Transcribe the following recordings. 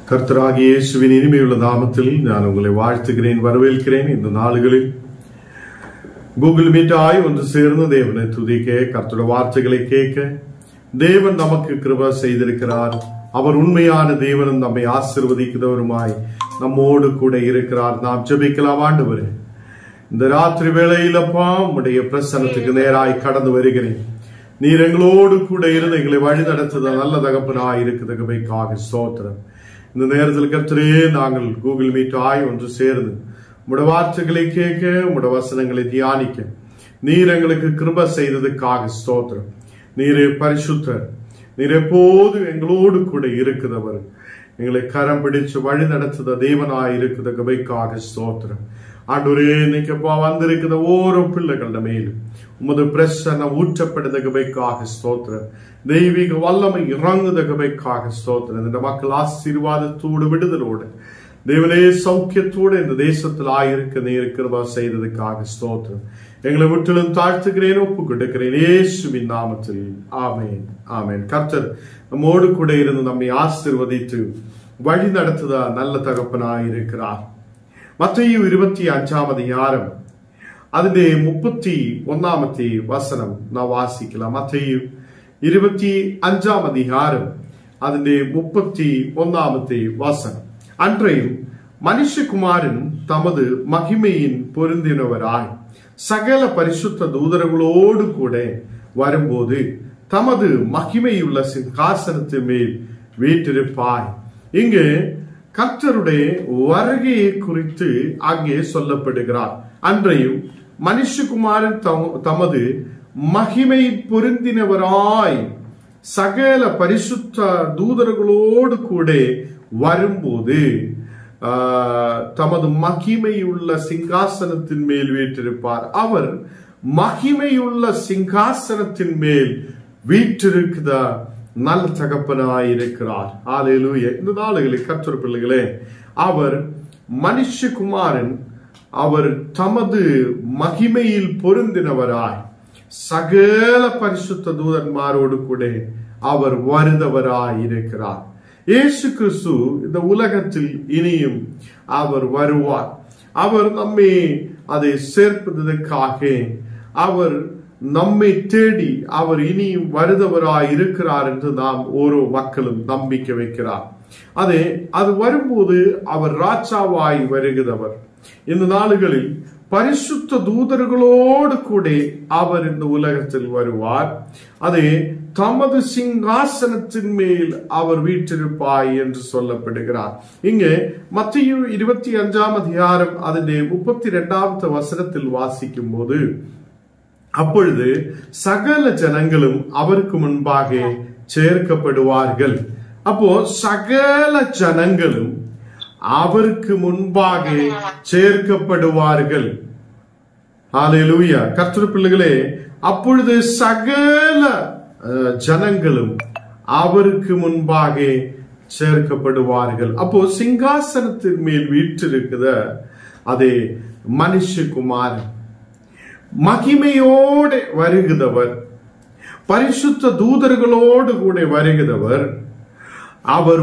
கர்த்தராகிய இயேசுவின் இனிமையுள்ள நாமத்தில் நான் உங்களை வாழ்த்துகிறேன், வரவேற்கிறேன். இந்த நாளுகளில் கூகுள் மீட்டாய் ஒன்று சேர்ந்து தேவனை துதிக்க, கர்த்தருடைய வார்த்தைகளை கேட்க தேவன் நமக்கு கிருபை செய்திருக்கிறார். அவர் உண்மையான தேவனும் நம்மை ஆசீர்வதிக்கிறவருமாய் நம்மோடு கூட இருக்கிறார். நாம் ஜெபிக்கலாம். ஆண்டவரே, இந்த ராத்திரி வேளையிலப்பா உம்முடைய பிரசன்னத்துக்கு நேராய் கடந்து வருகிறேன். நீர் எங்களோடு கூட இருந்து எங்களை வழி நடத்துத நல்ல தகப்பனாய் இருக்குதகமைக்காக ஸ்தோத்திரம். இந்த நேரத்தில் கர்த்தரே, நாங்கள் கூகுள் மீட்டாய் ஒன்று சேர்ந்து உம்முடைய வார்த்தைகளை கேட்க, உம்முடைய வசனங்களை தியானிக்க நீர் எங்களுக்கு கிருபை செய்ததுக்காக ஸ்தோத்திரம். நீரே பரிசுத்தர், நீர் எப்போது எங்களோடு கூட இருக்குதவர், எங்களை கரம் பிடிச்சு வழி நடத்துத தேவனாய் இருக்குத கபைக்காக ஸ்தோத்திரம். ஆண்டவரே, இன்னைக்குப்பா வந்திருக்கிற ஒவ்வொரு பிள்ளைகள மேலும் உமது பிரசன்னம் ஊற்றப்படுத கபைக்காக ஸ்தோத்திரம். தெய்வீக வல்லமை இறங்குத கபைக்காக ஸ்தோத்திரம். இந்த மக்கள் ஆசீர்வாதத்தோடு விடுதலோடு தேவனே சௌக்கியத்தோடு இந்த தேசத்தில் ஆயிருக்க நீர் கிருபை செய்ததுக்காக ஸ்தோத்திரம். எங்களை முற்றிலும் தாழ்த்துகிறேன், ஒப்பு கொடுக்கிறேன் இயேசுவின் நாமத்தில். ஆமேன், ஆமேன். கர்த்தர் நம்மோடு கூட இருந்து நம்மை ஆசீர்வதித்து வழி நடத்துத நல்ல தகப்பனாயிருக்கிறார். மத்தேயு 25 அதிகாரம் അതിന്റെ 31 വസനം നാം വാസിக்கலாம். മത്തയിയു 25 அதிகாரம் അതിന്റെ 31 വസനം. அன்றையும் மனுஷகுமாரன் தமது மகிமையின் பொருந்தினவராய் சகல பரிசுத்த தூதர்களோடு கூட வரும்போது தமது மகிமையுள்ள சிங்காசனத்தின் மேல் வீற்றிருப்பாய். இங்கு கர்த்தருடைய வருகையை குறித்து அங்கே சொல்லப்படுகிறார். அன்றையும் மனுஷகுமாரன் தமது மகிமை பொருந்தினவராய் சகல பரிசுத்த தூதர்களோடு கூட வரும்போது தமது மகிமையுள்ள சிங்காசனத்தின் மேல் வீற்றிருப்பார். அவர் மகிமையுள்ள சிங்காசனத்தின் மேல் வீற்றிருக்கிற நல்ல தகப்பனாயிருக்கிறார். ஹல்லேலூயா. இந்த நாளுகளில் கர்த்தர் பிள்ளைகளே, அவர் மனுஷகுமாரன் அவர் தமது மகிமையில் பொருந்தினவராய் சகல பரிசுத்த தூதன்மாரோடு கூட அவர் வருதவராய் இருக்கிறார். இயேசு கிறிஸ்து இந்த உலகத்தில் இனியும் அவர் வருவார். அவர் நம்மை அதை சேர்ப்பதற்காக அவர் நம்மை தேடி அவர் இனியும் வருதவராய் இருக்கிறார் என்று நாம் ஓரோ மக்களும் நம்பிக்கை வைக்கிறார். அது வரும்போது அவர் ராஜாவாய் வருகிறவர். இந்த நாளுகளில் பரிசுத்த தூதர்களோடு கூட அவர் இந்த உலகத்தில் வருவார். தமது சிங்காசனத்தின் மேல் அவர் வீற்றிருப்பாய் என்று சொல்லப்படுகிறார். இங்கே மத்தேயு 25 அதிகாரம் அதிலே 32 வசனத்தில் வாசிக்கும் போது, அப்பொழுது சகல ஜனங்களும் அவருக்கு முன்பாக சேர்க்கப்படுவார்கள். அப்போ சகல ஜனங்களும் அவருக்கு முன்பாக சேர்க்கப்படுவார்கள். ஹல்லேலூயா. கர்த்தர் பிள்ளைகளே, அப்பொழுது சகல ஜனங்களும் அவருக்கு முன்பாக சேர்க்கப்படுவார்கள். அப்போ சிங்காசனத்தின் மேல் வீற்றிருக்கிற அதே மனுஷகுமாரன் மகிமையோடு வருகிறவர், பரிசுத்த தூதர்களோடு கூட வருகிறவர். அவர்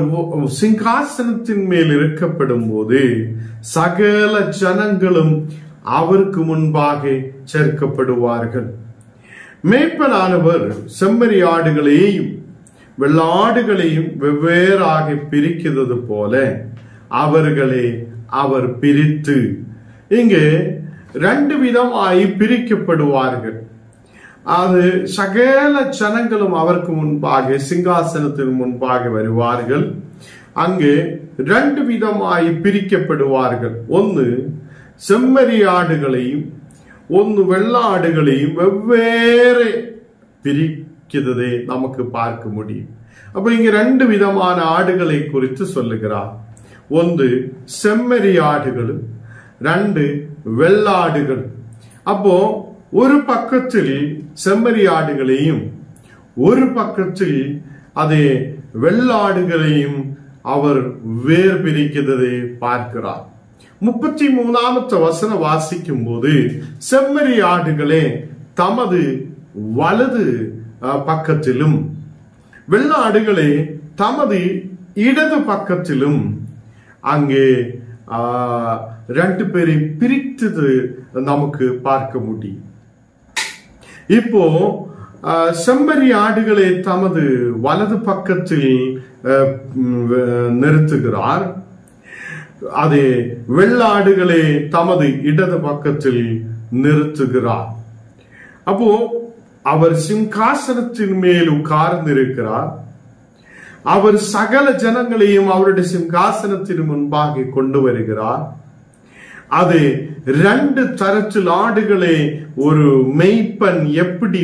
சிங்காசனத்தின் மேல் இருக்கப்படும் போது சகல ஜனங்களும் அவருக்கு முன்பாக சேர்க்கப்படுவார்கள். மேய்ப்பனானவர் செம்மறி ஆடுகளையும் வெள்ளாடுகளையும் வெவ்வேறாக பிரிக்கிறது போல அவர்களை அவர் பிரித்து இங்கே 2 விதமாய் பிரிக்கப்படுவார்கள். அது சகல ஜனங்களும் அவருக்கு முன்பாக சிங்காசனத்தின் முன்பாக வருவார்கள். அங்கே 2 விதமாய் பிரிக்கப்படுவார்கள். ஒன்று செம்மறி ஆடுகளையும் ஒன்று வெள்ளாடுகளையும் வெவ்வேறு பிரிக்கிறதை நமக்கு பார்க்க முடியும். அப்ப இங்க 2 விதமான ஆடுகளை குறித்து சொல்லுகிறார். ஒன்று செம்மறி ஆடுகளும் 2 வெள்ளாடுகள். அப்போ ஒரு பக்கத்தில் செம்மறி ஆடுகளையும் ஒரு பக்கத்தில் அதே வெள்ளாடுகளையும் அவர் வேறு பிரிக்கிறதை பார்க்கிறார். 33 வசனம் வாசிக்கும் போது, செம்மறி ஆடுகளே தமது வலது பக்கத்திலும் வெள்ளாடுகளே தமது இடது பக்கத்திலும் அங்கே 2 பேரை பிரித்தது நமக்கு பார்க்க முடியும். இப்போ செம்மறி ஆடுகளை தமது வலது பக்கத்தில் நிறுத்துகிறார். அதே வெள்ளாடுகளை தமது இடது பக்கத்தில் நிறுத்துகிறார். அப்போ அவர் சிம்காசனத்தின் மேல் உட்கார்ந்திருக்கிறார். அவர் சகல ஜனங்களையும் அவருடைய சிம்காசனத்தின் முன்பாக கொண்டு வருகிறார். அது 2 தரத்தில் ஆடுகளை ஒரு மெய்ப்பன் எப்படி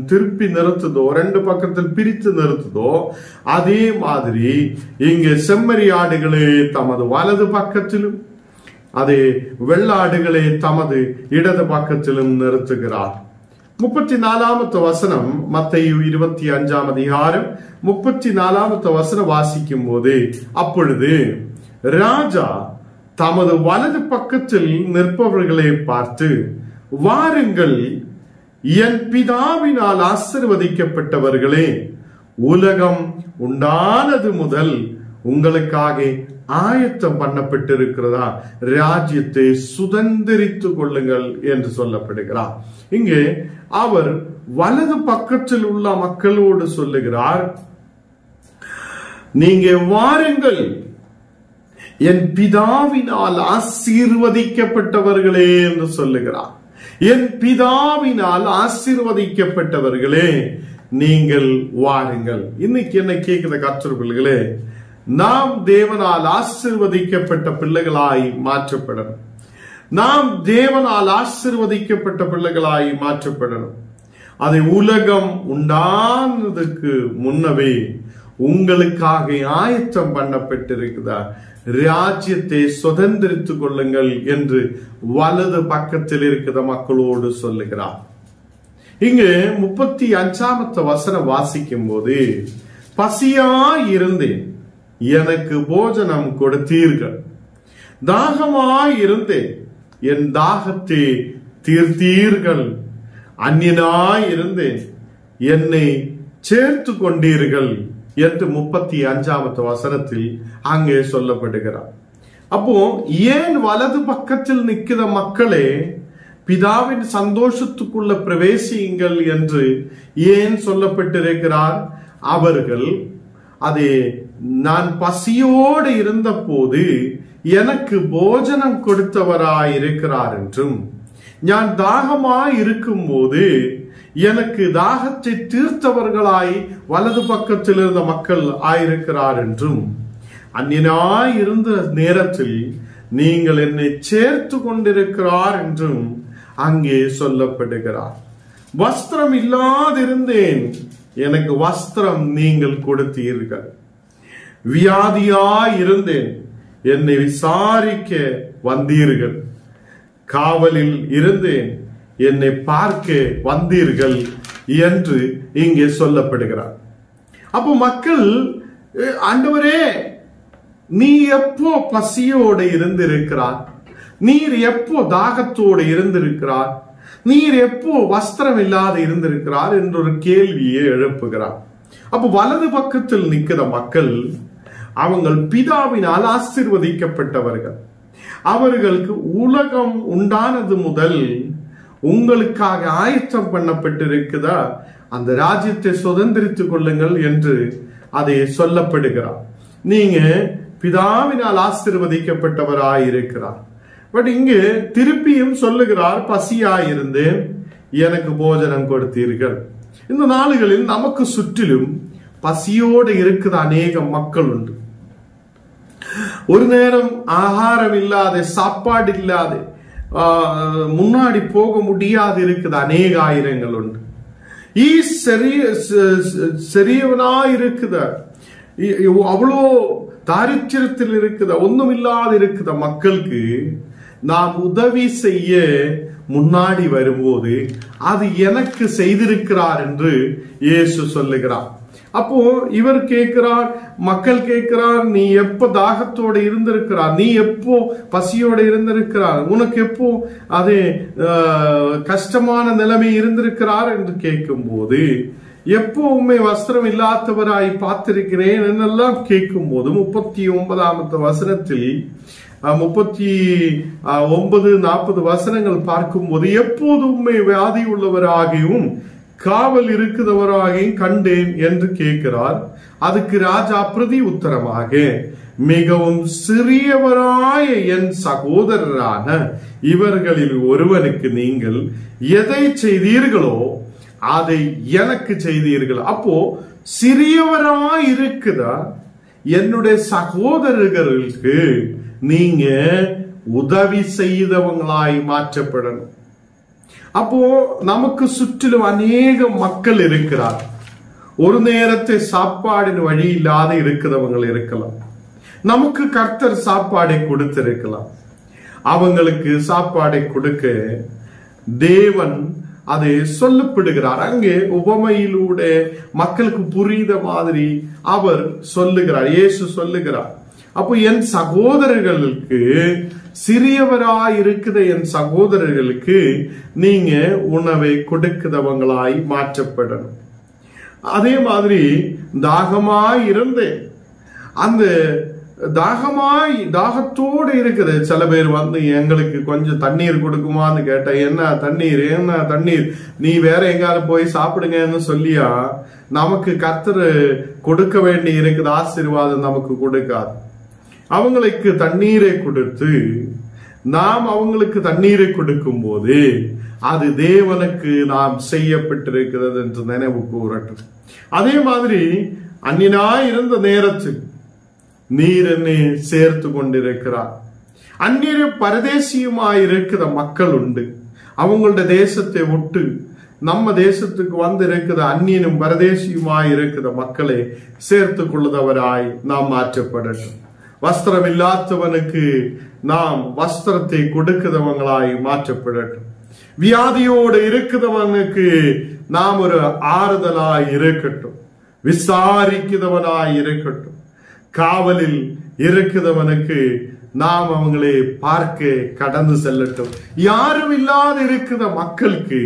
திருப்பி நிறுத்துதோ, 2 பக்கத்தில் பிரித்து நிறுத்துதோ, அதே மாதிரி இங்கு செம்மறி ஆடுகளை தமது வலது பக்கத்திலும் அதே வெள்ளாடுகளை தமது இடது பக்கத்திலும் நிறுத்துகிறார். 34வது வசனம் மத்தேயு 25ஆம் அதிகாரம் 34வது வசனம் வாசிக்கும் போது, அப்பொழுது ராஜா தமது வலது பக்கத்தில் நிற்பவர்களை பார்த்து, வாருங்கள், என் பிதாவினால் ஆசீர்வதிக்கப்பட்டவர்களே, உலகம் உண்டானது முதல் உங்களுக்காக ஆயத்தம் பண்ணப்பட்டிருக்கிறதா ராஜ்யத்தை சுதந்திரித்துக் கொள்ளுங்கள் என்று சொல்லப்படுகிறார். இங்கே அவர் வலது பக்கத்தில் உள்ள மக்களோடு சொல்லுகிறார், நீங்க வாருங்கள், என் பிதாவினால் ஆசீர்வதிக்கப்பட்டவர்களே என்று சொல்லுகிறார். என் பிதாவினால் ஆசீர்வதிக்கப்பட்டவர்களே, நீங்கள் வாருங்கள். இன்னைக்கு என்ன கேட்கிற கர்த்தர் பிள்ளைகளே, நாம் தேவனால் ஆசீர்வதிக்கப்பட்ட பிள்ளைகளாய் மாற்றப்படணும். நாம் தேவனால் ஆசீர்வதிக்கப்பட்ட பிள்ளைகளாய் மாற்றப்படணும். அதை உலகம் உண்டானதுக்கு முன்னவே உங்களுக்காக ஆயத்தம் பண்ணப்பட்டிருக்குதா ராஜ்யத்தை சுதந்திரித்துக் கொள்ளுங்கள் என்று வலது பக்கத்தில் இருக்கிற மக்களோடு சொல்லுகிறார். இங்கு 35வது வசனம் வாசிக்கும் போது, பசியாய் இருந்தேன், எனக்கு போஜனம் கொடுத்தீர்கள், தாகமாய் இருந்தேன், என் தாகத்தை தீர்த்தீர்கள், அந்நியனாய் இருந்தேன், என்னை சேர்த்து கொண்டீர்கள் என்று 35வது வசனத்தில் அங்கே சொல்லப்படுகிறார். அப்போ ஏன் வலது பக்கத்தில் நிற்கிற மக்களே பிதாவின் சந்தோஷத்துக்குள்ள பிரவேசியுங்கள் என்று ஏன் சொல்லப்பட்டிருக்கிறார்? அவர்கள் அதே நான் பசியோடு இருந்த போது எனக்கு போஜனம் கொடுத்தவராய் இருக்கிறார் என்றும், நான் தாகமாய் இருக்கும் போது எனக்கு தாகத்தை தீர்த்தவர்களாய் வலது பக்கத்தில் இருந்த மக்கள் ஆயிருக்கிறார் என்றும், அந்நியனாய் இருந்த நேரத்தில் நீங்கள் என்னை சேர்த்து கொண்டிருக்கிறார் என்றும் அங்கே சொல்லப்படுகிறார். வஸ்திரம் இல்லாதிருந்தேன், எனக்கு வஸ்திரம் நீங்கள் கொடுத்தீர்கள். வியாதியாய் இருந்தேன், என்னை விசாரிக்க வந்தீர்கள். காவலில் இருந்தேன், என்னை பார்க்க வந்தீர்கள் என்று இங்கே சொல்லப்படுகிறார். அப்போ மக்கள், ஆண்டவரே நீ எப்போ பசியோடு இருந்திருக்கிறார், நீர் எப்போ தாகத்தோடு இருந்திருக்கிறார், நீர் எப்போ வஸ்திரம் இல்லாத இருந்திருக்கிறார் என்ற ஒரு கேள்வியை எழுப்புகிறார். அப்போ வலது பக்கத்தில் நிற்கிற மக்கள் அவங்க பிதாவினால் ஆசீர்வதிக்கப்பட்டவர்கள். அவர்களுக்கு உலகம் உண்டானது முதல் உங்களுக்காக ஆயத்தம் பண்ணப்பட்டிருக்குதா அந்த ராஜ்யத்தை சுதந்திரித்துக் கொள்ளுங்கள் என்று அதை சொல்லப்படுகிறார். நீங்க பிதாவினால் ஆசீர்வதிக்கப்பட்டவராயிருக்கிறார். பட் இங்கு திருப்பியும் சொல்லுகிறார், பசியாயிருந்தேன், எனக்கு போஜனம் கொடுத்தீர்கள். இந்த நாளுகளில் நமக்கு சுற்றிலும் பசியோடு இருக்கிற அநேக மக்கள் உண்டு. ஒரு நேரம் ஆகாரம் இல்லாத, சாப்பாடு இல்லாத, முன்னாடி போக முடியாது இருக்கிற அநேக ஆயிரங்கள் உண்டு. சரியவனா இருக்குத, அவ்வளோ தாரித்திரத்தில் இருக்குத, ஒன்றும் இல்லாத இருக்குத மக்களுக்கு நாம் உதவி செய்ய முன்னாடி வரும்போது அது எனக்கு செய்திருக்கிறார் என்று இயேசு சொல்லுகிறார். அப்போ இவர் கேட்கிறார், மக்கள் கேட்கிறார், நீ எப்ப தாகத்தோட இருந்திருக்கிறார், நீ எப்போ பசியோட இருந்திருக்கிறார், உனக்கு எப்போ அதே கஷ்டமான நிலைமை இருந்திருக்கிறார் என்று கேட்கும் போது எப்பவுமே வஸ்திரம் இல்லாதவராய் பார்த்திருக்கிறேன் என்னெல்லாம் கேட்கும் போது 39 வசனத்தில் 39-40 வசனங்கள் பார்க்கும் போது எப்போதுமே வியாதி உள்ளவராகியும் காவல் இருக்கிறவராகியும் கண்டேன் என்று கேட்கிறார். அதுக்கு ராஜா பிரதி உத்தரமாக, மிகவும் சிறியவராய என் சகோதரரான இவர்களில் ஒருவனுக்கு நீங்கள் எதை செய்தீர்களோ அதை எனக்கு செய்தீர்கள். அப்போ சிறியவராய் இருக்குதா என்னுடைய சகோதரர்களுக்கு நீங்க உதவி செய்தவங்களாய் மாற்றப்படணும். அப்போ நமக்கு சுற்றிலும் அநேக மக்கள் இருக்கிறார். ஒரு நேரத்தை சாப்பாடின் வழி இல்லாத இருக்கிறவங்க இருக்கலாம். நமக்கு கர்த்தர் சாப்பாடை கொடுத்திருக்கலாம். அவங்களுக்கு சாப்பாடை கொடுக்க தேவன் அதை சொல்லப்படுகிறார். அங்கே உபமையிலூടെ மக்களுக்கு புரியுத மாதிரி அவர் சொல்லுகிறார், இயேசு சொல்லுகிறார். அப்போ என் சகோதரர்களுக்கு, சிறியவராய் இருக்கிற என் சகோதரர்களுக்கு நீங்க உணவை கொடுக்கிறவங்களாய் மாற்றப்படணும். அதே மாதிரி தாகமாய் இருந்தேன், அந்த தாகத்தோடு இருக்குது. சில பேர் வந்து எங்களுக்கு கொஞ்சம் தண்ணீர் கொடுக்குமான்னு கேட்ட, என்ன தண்ணீர் நீ வேற எங்காவது போய் சாப்பிடுங்கன்னு சொல்லியா நமக்கு கர்த்தர் கொடுக்க வேண்டி இருக்குது ஆசீர்வாதம் நமக்கு கொடுக்காது. அவங்களுக்கு தண்ணீரை கொடுத்து நாம் அவங்களுக்கு தண்ணீரை கொடுக்கும் போது அது தேவனுக்கு நாம் செய்யப்பட்டிருக்கிறது என்று நினைவு கூறட்டும். அதே மாதிரி அந்நியனாய் இருந்த நேரத்தில் நீர் என்னை சேர்த்து கொண்டிருக்கிறார். அந்நிய பரதேசியுமாய் இருக்கிற மக்கள் உண்டு. அவங்களுடைய தேசத்தை விட்டு நம்ம தேசத்துக்கு வந்து இருக்கிற அந்நியனும் பரதேசியுமாய் இருக்கிற மக்களை சேர்த்து கொள்ளுதவராய் நாம் மாற்றப்படட்டும். வஸ்திரம் இல்லாதவனுக்கு நாம் வஸ்திரத்தை கொடுக்கிறவங்களாய் மாற்றப்படட்டும். வியாதியோடு இருக்கிறவனுக்கு நாம் ஒரு ஆறுதலாய் இருக்கட்டும். விசாரிக்கிறவனாய் இருக்கட்டும். காவலில் இருக்கிறவனுக்கு நாம் அவங்களை பார்க்க கடந்து செல்லட்டும். யாரும் இல்லாத இருக்கிற மக்களுக்கு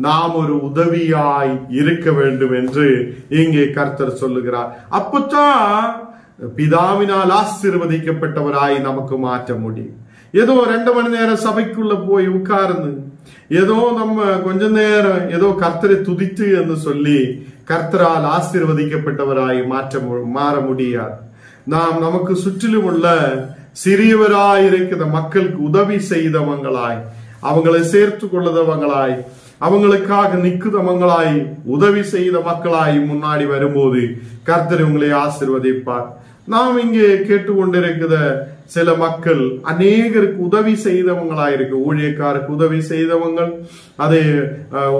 நாம் ஒரு உதவியாய் இருக்க வேண்டும் என்று இங்கே கர்த்தர் சொல்லுகிறார். அப்பதான் பிதாவினால் ஆசீர்வதிக்கப்பட்டவராய் நமக்கு மாற்ற முடியும். ஏதோ 2 மணி நேரம் சபைக்குள்ள போய் உட்கார்ந்து ஏதோ நம்ம கொஞ்ச நேரம் ஏதோ கர்த்தரை துதித்து என்று சொல்லி கர்த்தரால் ஆசீர்வதிக்கப்பட்டவராய் மாற முடியாது. நாம் நமக்கு சுற்றிலும் உள்ள சிறியவராய் இருக்கிற மக்களுக்கு உதவி செய்தவங்களாய், அவங்களை சேர்த்து கொள்ளுதவங்களாய், அவங்களுக்காக நிற்குதவங்களாய், உதவி செய்த மக்களாய் முன்னாடி வரும்போது கர்த்தர் உங்களை ஆசீர்வதிப்பார். நாம் இங்கே கேட்டுக்கொண்டிருக்கிற சில மக்கள் அநேகருக்கு உதவி செய்தவங்களாயிருக்கு. ஊழியக்காருக்கு உதவி செய்தவங்க, அதை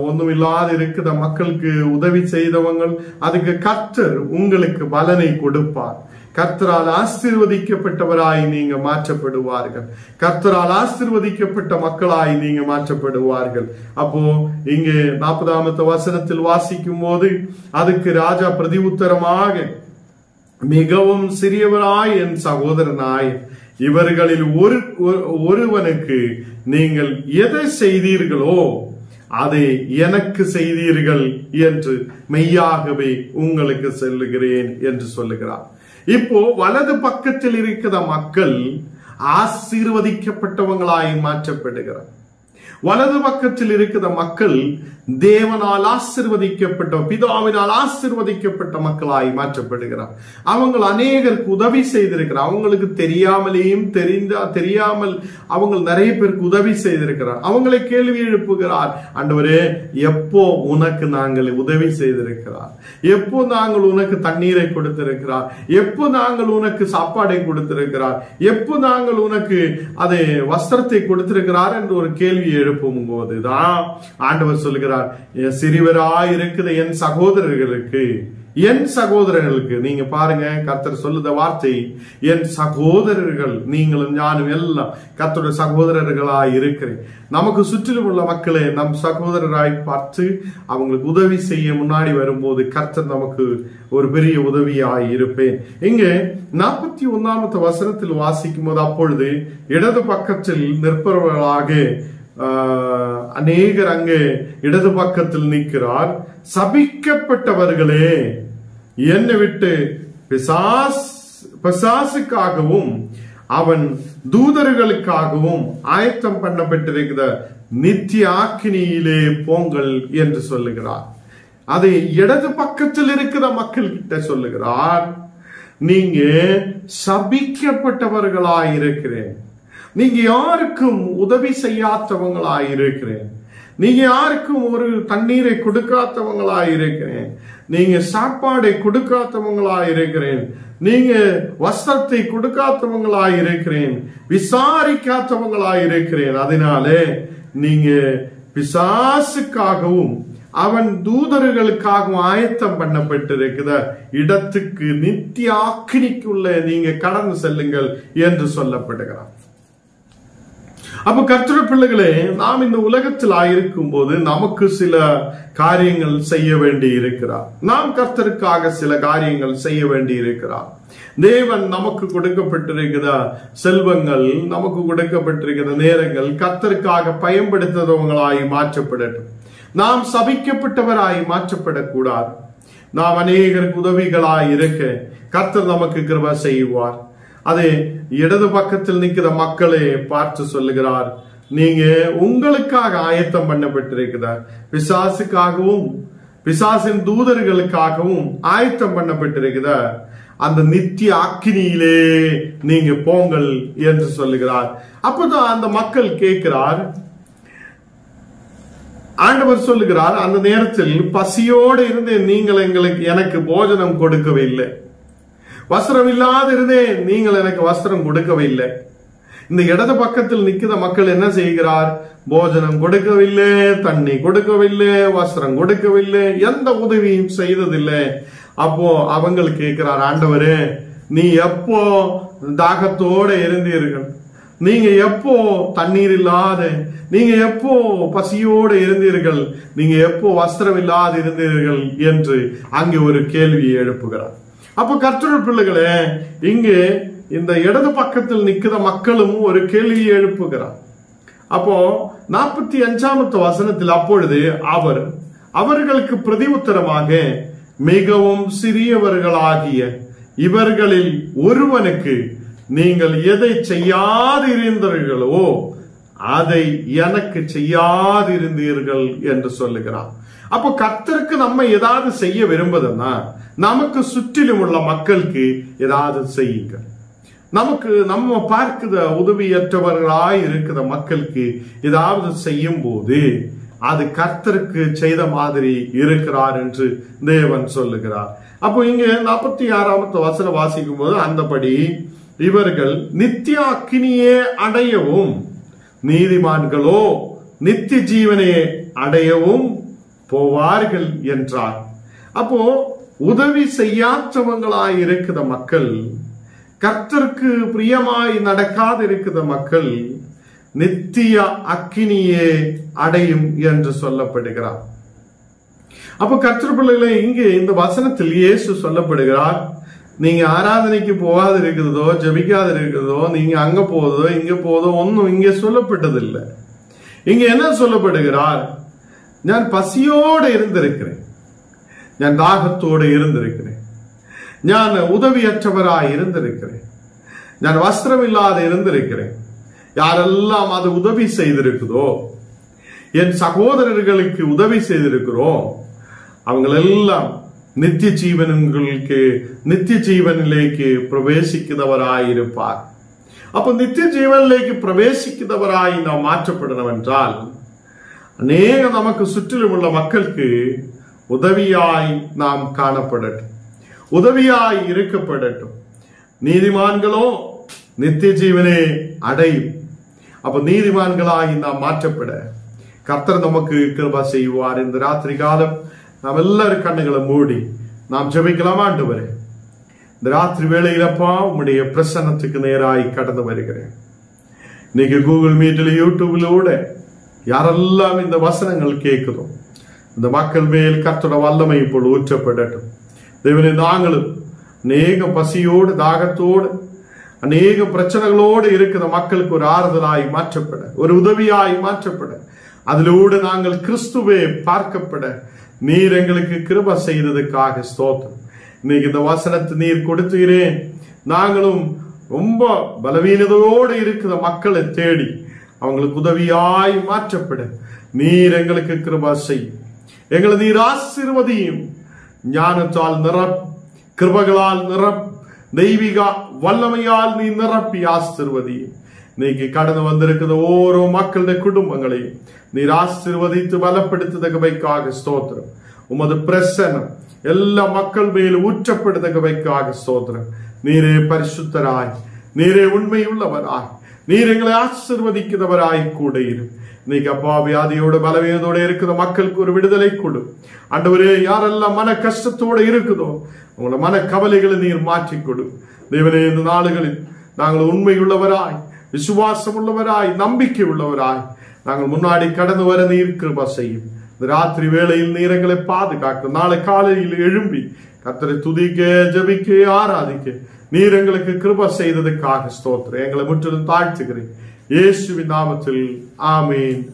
ஒண்ணுமில்லாத இருக்கிற மக்களுக்கு உதவி செய்தவங்க, அதுக்கு கர்த்தர் உங்களுக்கு பலனை கொடுப்பார். கர்த்தரால் ஆசீர்வதிக்கப்பட்டவராய் நீங்க மாற்றப்படுவார்கள். கர்த்தரால் ஆசீர்வதிக்கப்பட்ட மக்களாய் நீங்க மாற்றப்படுவார்கள். அப்போ இங்கே 40ஆம் வசனத்தில் வாசிக்கும் போது அதுக்கு ராஜா பிரதி உத்தரமாக, மிகவும் சிறியவராய் என் சகோதரனாய் இவர்களில் ஒருவனுக்கு நீங்கள் எதை செய்தீர்களோ அதை எனக்கு செய்தீர்கள் என்று மெய்யாகவே உங்களுக்கு சொல்லுகிறேன் என்று சொல்லுகிறார். இப்போ வலது பக்கத்தில் இருக்கிற மக்கள் ஆசீர்வதிக்கப்பட்டவங்களாய் மாற்றப்படுகிறார். வலது பக்கத்தில் இருக்கிற மக்கள் தேவனால் ஆசீர்வதிக்கப்பட்ட, பிதாவினால் ஆசீர்வதிக்கப்பட்ட மக்களாய் மாற்றப்படுகிறார். அவங்க அநேகருக்கு உதவி செய்திருக்கிறார். அவங்களுக்கு தெரியாமலேயும் தெரியாமல் அவங்க நிறைய பேருக்கு உதவி செய்திருக்கிறார். அவங்களை கேள்வி எழுப்புகிறார், ஆண்டவரே எப்போ உனக்கு நாங்கள் உதவி செய்திருக்கிறார்? எப்போ நாங்கள் உனக்கு தண்ணீரை கொடுத்திருக்கிறார்? எப்போ நாங்கள் உனக்கு சாப்பாடை கொடுத்திருக்கிறார்? எப்போ நாங்கள் உனக்கு அதை வஸ்திரத்தை கொடுத்திருக்கிறார் என்று ஒரு கேள்வி எழுப்பும் போதுதான் ஆண்டவர் சொல்லுகிறார், சிறியவராய் இருக்கிற என் சகோதரர்களுக்கு நீங்க பாருங்க, கர்த்தர் சொல்லுத வார்த்தை என் சகோதரர்கள், நீங்களும் ஞானும் எல்லாம் கர்த்தருடைய சகோதரர்களாய் இருக்கிறேன். நமக்கு சுற்றிலும் உள்ள மக்களை நம் சகோதரராய் பார்த்து அவங்களுக்கு உதவி செய்ய முன்னாடி வரும்போது கர்த்தர் நமக்கு ஒரு பெரிய உதவியாய் இருப்பேன். இங்கே 41ஆம் வசனத்தில் வாசிக்கும் போது, அப்பொழுது இடது பக்கத்தில் நிற்பவர்களாக அநேகர் அங்கே இடது பக்கத்தில் நிற்கிறார். சபிக்கப்பட்டவர்களே, என்னை விட்டு பிசாசுக்காகவும் அவன் தூதர்களுக்காகவும் ஆயத்தம் பண்ணப்பட்டிருக்கிற நித்திய ஆக்கினியிலே போங்கள் என்று சொல்லுகிறார். அதை இடது பக்கத்தில் இருக்கிற மக்கள் கிட்ட சொல்லுகிறார். நீங்க சபிக்கப்பட்டவர்களாயிருக்கிறேன், நீங்க யாருக்கும் உதவி செய்யாதவங்களாயிருக்கிறேன், நீங்க யாருக்கும் ஒரு தண்ணீரை கொடுக்காதவங்களாயிருக்கிறேன், நீங்க சாப்பாடை கொடுக்காதவங்களாயிருக்கிறேன், நீங்க வஸ்திரத்தை கொடுக்காதவங்களாயிருக்கிறேன், விசாரிக்காதவங்களாயிருக்கிறேன். அதனாலே நீங்க பிசாசுக்காகவும் அவன் தூதர்களுக்காகவும் ஆயத்தம் பண்ணப்பட்டிருக்கிற இடத்துக்கு நித்திய ஆக்கினிக்குள்ள நீங்க கடந்து செல்லுங்கள் என்று சொல்லப்படுகிறார். அப்ப கர்த்தருடைய பிள்ளைகளே, நாம் இந்த உலகத்தில் ஆயிருக்கும் போது நமக்கு சில காரியங்கள் செய்ய வேண்டி இருக்கிறார். நாம் கர்த்தருக்காக சில காரியங்கள் செய்ய வேண்டி இருக்கிறார். தேவன் நமக்கு கொடுக்கப்பட்டிருக்கிற செல்வங்கள், நமக்கு கொடுக்கப்பட்டிருக்கிற நேரங்கள் கர்த்தருக்காக பயன்படுத்துறவங்களாய் மாற்றப்படட்டும். நாம் சபிக்கப்பட்டவராய் மாற்றப்படக்கூடாது. நாம் அநேகருக்கு உதவிகளாய் இருக்க கர்த்தர் நமக்கு கிருபை செய்வார். அதே இடது பக்கத்தில் நிற்கிற மக்களே பார்த்து சொல்லுகிறார், நீங்க உங்களுக்காக ஆயத்தம் பண்ணப்பட்டிருக்கிறார், பிசாசுக்காகவும் பிசாசின் தூதர்களுக்காகவும் ஆயத்தம் பண்ணப்பட்டிருக்கிறார், அந்த நித்திய அக்கினியிலே நீங்க போங்கள் என்று சொல்லுகிறார். அப்பதான் அந்த மக்கள் கேட்கிறார். ஆண்டவர் சொல்லுகிறார், அந்த நேரத்தில் பசியோடு இருந்து நீங்கள் எனக்கு போஜனம் கொடுக்கவில்லை, வஸ்திரம் இல்லாத இருந்தேன், நீங்கள் எனக்கு வஸ்திரம் கொடுக்கவில்லை. இந்த இடது பக்கத்தில் நிக்கிற மக்கள் என்ன செய்கிறார்? போஜனம் கொடுக்கவில்லை, தண்ணி கொடுக்கவில்லை, வஸ்திரம் கொடுக்கவில்லை, எந்த உதவியும் செய்ததில்லை. அப்போ அவங்க கேட்கிறார், ஆண்டவரே நீ எப்போ தாகத்தோட இருந்தீர்கள், நீங்க எப்போ தண்ணீர் இல்லாத, நீங்க எப்போ பசியோடு இருந்தீர்கள், நீங்க எப்போ வஸ்திரம் இல்லாது இருந்தீர்கள் என்று அங்கே ஒரு கேள்வியை எழுப்புகிறார். அப்ப கர்த்தருடைய பிள்ளைகளே, இங்கே இந்த இடது பக்கத்தில் நிக்கிற மக்களும் ஒரு கேள்வியை எழுப்புகிறார். அப்போ 45வது வசனத்தில், அப்பொழுது அவர்களுக்கு பிரதி உத்தரமாக, மிகவும் சிறியவர்களாகிய இவர்களில் ஒருவனுக்கு நீங்கள் எதை செய்யாதிருந்தீர்களோ அதை எனக்கு செய்யாதிருந்தீர்கள் என்று சொல்லுகிறார். அப்போ கர்த்தருக்கு நம்ம ஏதாவது செய்ய விரும்புதுன்னா நமக்கு சுற்றிலும் உள்ள மக்களுக்கு ஏதாவது செய்யுங்க. நமக்கு நம்ம பார்க்கிற உதவியற்றவர்களாய் இருக்கிற மக்களுக்கு ஏதாவது செய்யும் போது அது கர்த்தருக்கு செய்த மாதிரி இருக்கிறார் என்று தேவன் சொல்லுகிறார். அப்போ இங்க 46வது வசனம் வாசிக்கும் போது, அந்தபடி இவர்கள் நித்திய அக்கினியே அடையவும், நீதிமான்களோ நித்திய ஜீவனே அடையவும் போவார்கள் என்றார். அப்போ உதவி செய்யாதவங்களாய் இருக்கிற மக்கள், கர்த்தருக்கு பிரியமாய் நடக்காது இருக்கிற மக்கள் நித்திய அக்கினியே அடையும் என்று சொல்லப்படுகிறார். அப்ப கர்த்தர் பிள்ளைகளே, இங்கே இந்த வசனத்தில் இயேசு சொல்லப்படுகிறார், நீங்க ஆராதனைக்கு போகாது இருக்கிறதோ, ஜபிக்காது இருக்கிறதோ, நீங்க அங்க போதோ இங்க போதோ ஒன்னும் இங்க சொல்லப்பட்டதில்லை. இங்க என்ன சொல்லப்படுகிறார்? ഞാൻ പസിയോടെ ഇരുന്നിരിக்கிறேன், ഞാൻ ദാഹത്തോടെ ഇരുന്നിരിக்கிறேன், ഞാൻ உதவியற்றவராய் இருந்திருக்கிறேன், ഞാൻ வஸ்திரமில்லாതെ இருந்திருக்கிறேன். யாரெல்லாம் அது உதவி செய்திருக்குதோ, என் சகோதரர்களுக்கு உதவி செய்திருக்கிறோம், அவங்களெல்லாம் நித்திய ஜீவனிலேக்கு பிரவேசிக்கிறவராயிருப்பார். அப்ப நித்திய ஜீவனிலேக்கு பிரவேசிக்கிறவராய் நாம் மாற்றப்படணும் என்றால், அநேக நமக்கு சுற்றிலும் உள்ள மக்களுக்கு உதவியாய் நாம் காணப்படட்டும், உதவியாய் இருக்கப்படட்டும். நீதிமான்களோ நித்திய ஜீவனே அடையும். அப்ப நீதிமான்களாய் நாம் மாற்றப்பட கர்த்தர் நமக்கு கிருபை செய்வார். இந்த ராத்திரி காலம் நாம் எல்லாரும் கண்ணுகளை மூடி நாம் ஜெபிக்கலாம். ஆண்டவரே, இந்த ராத்திரி வேளையிலப்பா உம்முடைய பிரசன்னத்துக்கு நேராய் கடந்து வருகிறேன். இன்னைக்கு கூகுள் மீட்ல யூடியூப்லோட யாரெல்லாம் இந்த வசனங்கள் கேட்கிறோம், இந்த மக்கள் மேல் கர்த்தருடைய வல்லமை இப்போது ஊற்றப்படட்டும். தேவனே, நாங்களும் அநேக பசியோடு தாகத்தோடு அநேக பிரச்சனைகளோடு இருக்கிற மக்களுக்கு ஒரு ஆறுதலாய் மாற்றப்பட, ஒரு உதவியாய் மாற்றப்பட, அதிலோடு நாங்கள் கிறிஸ்துவே பார்க்கப்பட நீர் எங்களுக்கு கிருபை செய்ததுக்காக ஸ்தோத்திரம். இன்னைக்கு இந்த வசனத்தை நீர் கொடுத்துகிறேன். நாங்களும் ரொம்ப பலவீனதோடு இருக்கிற மக்களை தேடி அவங்களுக்கு உதவியாய் மாற்றப்பட நீர் எங்களுக்கு கிருபை செய்யும். எங்களை நீர் ஆசீர்வதியும். ஞானத்தால் நிரப்பு, கிருபைகளால் நிரப்பு, தெய்வீக வல்லமையால் நீ நிரப்பி ஆசீர்வதியும். இன்னைக்கு கடந்து வந்திருக்கிற ஓரோ மக்களுடைய குடும்பங்களையும் நீர் ஆசீர்வதித்து பலப்படுத்துதகவைக்காக ஸ்தோத்திரம். உமது பிரசன்னம் எல்லா மக்கள் மேலும் ஊற்றப்படுதகவைக்காக ஸ்தோத்திரம். நீரே பரிசுத்தராய், நீரே உண்மையுள்ளவராய், நீர் எங்களை ஆசீர்வதிக்கிறவராய் கூட இரு. இன்னைக்கு அப்பா வியாதியோட பலவீனத்தோட இருக்கிற மக்களுக்கு ஒரு விடுதலை கொடு ஆண்டவரே. யாரெல்லாம் மன கஷ்டத்தோட இருக்குதோ உங்களோட மன கவலைகளை நீர் மாற்றிக் கொடு தேவனே. இந்த நாளுகளில் நாங்கள் உண்மையுள்ளவராய், விசுவாசம் உள்ளவராய், நம்பிக்கை உள்ளவராய் நாங்கள் முன்னாடி கடந்து வர நீர் கிருபை செய்யும். இந்த ராத்திரி வேளையில் நீர் எங்களை பாதுகாக்க, நாளை காலையில் எழும்பி கர்த்தரை துதிக்க, ஜெபிக்க, ஆராதிக்க நீர் எங்களுக்கு கிருபை செய்ததுக்காக ஸ்தோத்திரம். எங்களை முற்றிலும் தாழ்த்துகிறேன் இயேசுவின் நாமத்தில். ஆமேன்.